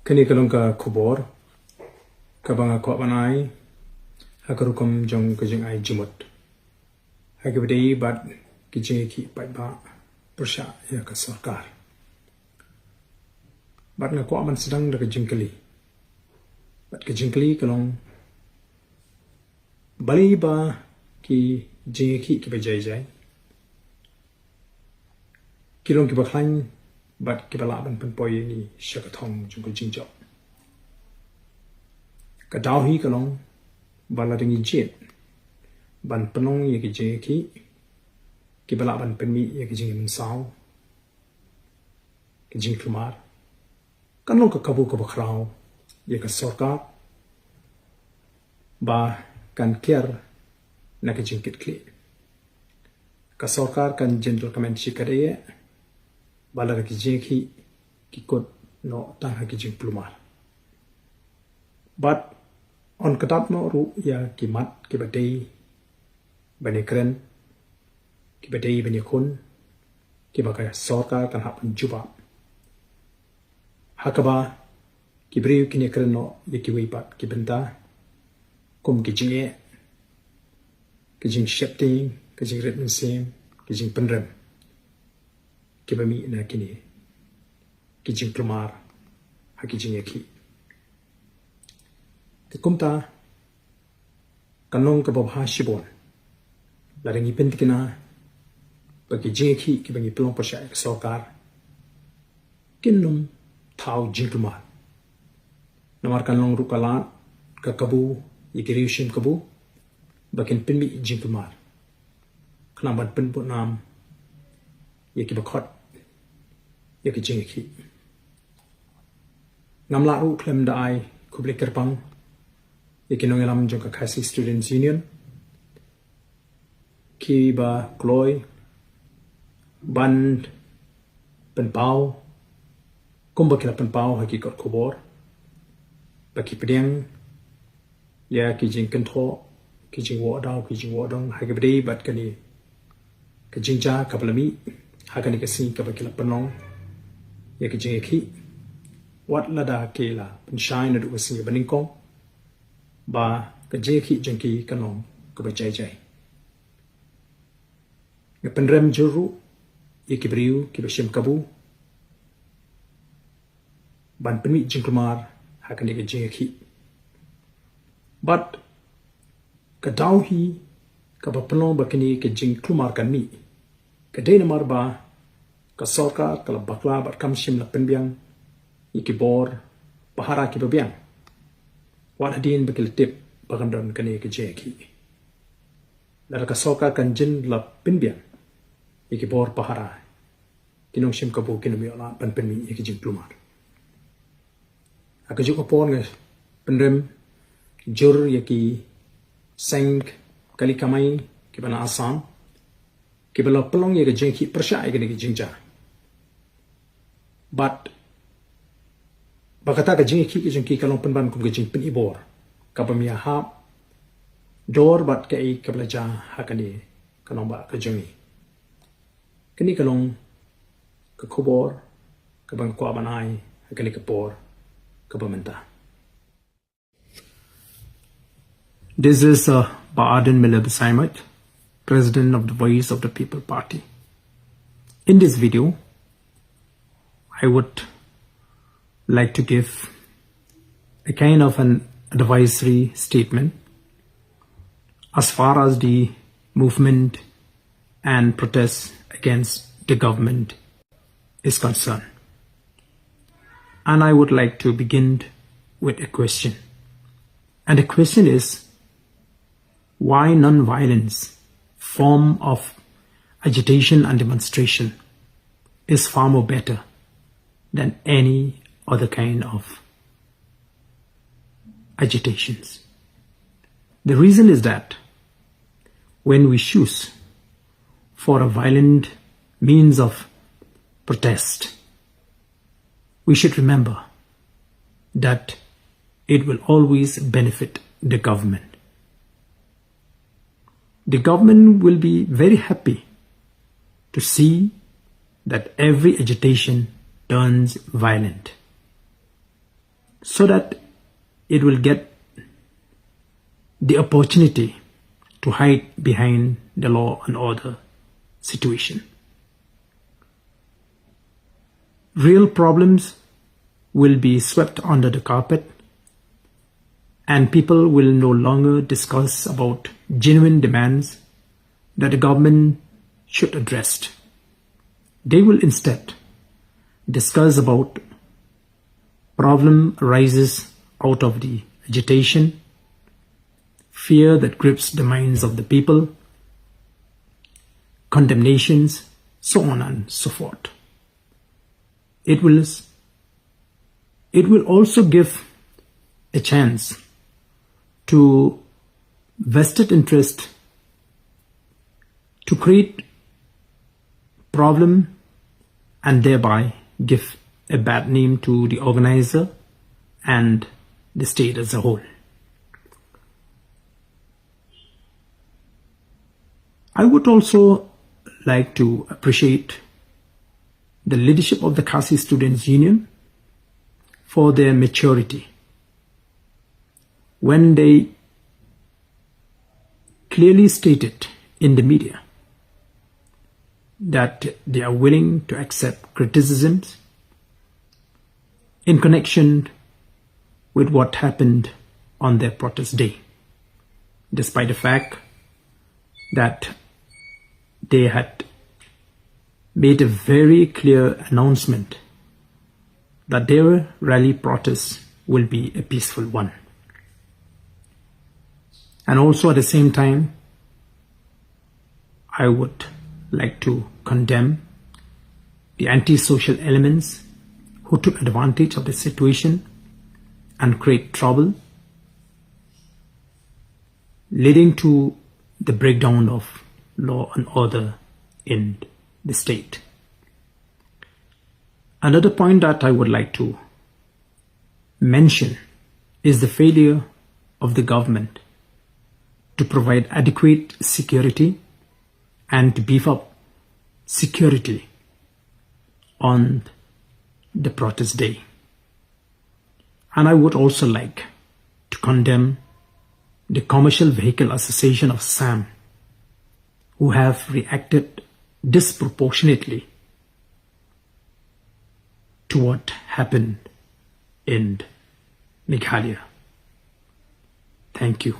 Kani kalong ka kubor, kabanga kwa banai, hakarukum jong kajing ai Jingmut. Hakibadei bat Jingiakhieh Pyrshah ya ka Sorkar. Bat nga kwa man sedang da ka jingkali. Bat ka jingkali kalong bali ba ki Jingiakhieh ki bajai-jai. Kilong ki baklan bat ki balaban penpoy ni syakathong jung ka jingjok. Ka dawhi kalong bala ringi jet ban penong ye ki Jingiakhieh ki balaban penmi ye ki jingin saw ki jing klumar kanong ka kabu ka bakraw ye ka Sorkar ba kan kier na ka jingkit kli ka Sorkar kan general comment shikadeye bala ka Jingiakhieh ki kot no tang ha ki jing plumar but on kadap no ru ya ki mat ki badei bani kren ki badei bani kun ki baka Sorkar kan hapan juba hakaba ki briu ki ne kren no ye ki wipat ki benta kum ki jinge ki jing shepting ki jing ret sem ki jing penrem ki bami na kini ki jing plumar ha ki Jingiakhieh ti kumta kanong ka babha shibon la ringi pentikina bagi Jingiakhieh ki bangi pelong Pyrshah ka Sorkar kinum thau jing plumar namar kanong rukalat ka kabu yikiri shim kabu bakin penmi jing plumar knaban penput nam yaki bakot yaki Jingiakhieh ngamla ru klem dai kublik kerpang yaki nongelam jong ka Khasi Students Union ki ba kloy ban penpau kumba kila penpau haki kot kubor baki pedeng ya ki jing kentho ki jing wodau ki jing wodong haki bedei bat kani ka jingja ka palami hakani ka sin ka bakila penong ya ki Jingiakhieh wat lada kela penshai na du sin baningkong ba ka Jingiakhieh jengki kanong ka bajai-jai nga penrem juru ye ki briu ki bashim kabu ban penmi jingklumar hakani ka Jingiakhieh but ka dawhi ka bapelong bakini ka jingklumar kan mi ka denamar ba ka Sorkar kala bakla bat kamshim la penbiang iki bor pahara ki babiang wat hadin bakil tip bagandon kani ka Jingiakhieh lara ka Sorkar kan jin la penbiang iki bor pahara kinong shim kabu kinami ola pan penmi iki jing plumar aka juk pon nge penrem jur yaki seng kali kamai ki bana asam ki bala pelong ye ka Jingiakhieh Pyrshah ye ki jingja but bakata ka Jingiakhieh ki jingki kalong penban kum ki jing pen ibor ka pamia hap dor bat ka i ka belaja hakani kanong ba ka jingi kini kalong ka kubor ka bang kwa banai hakani ka por ka pamenta. This is Ba'adan Milab Saimat, President of the Voice of the People Party. In this video, I would like to give a kind of an advisory statement as far as the movement and protests against the government is concerned. And I would like to begin with a question. And the question is, why non-violence form of agitation and demonstration is far more better than any other kind of agitations? The reason is that when we choose for a violent means of protest, we should remember that it will always benefit the government. The government will be very happy to see that every agitation turns violent. so that it will get the opportunity to hide behind the law and order situation. Real problems will be swept under the carpet, and people will no longer discuss about genuine demands that the government should address. They will instead discuss about problem arises out of the agitation, fear that grips the minds of the people, condemnations, so on and so forth. It will also give a chance to vested interest to create problem and thereby give a bad name to the organizer and the state as a whole. I would also like to appreciate the leadership of the Khasi Students' Union for their maturity when they clearly stated in the media that they are willing to accept criticisms in connection with what happened on their protest day, despite the fact that they had made a very clear announcement that their rally protest will be a peaceful one. And also at the same time, I would like to condemn the anti-social elements who took advantage of the situation and create trouble, leading to the breakdown of law and order in the state. Another point that I would like to mention is the failure of the government to provide adequate security and to beef up security on the protest day. And I would also like to condemn the Commercial Vehicle Association of SAM, who have reacted disproportionately to what happened in Meghalaya. Thank you.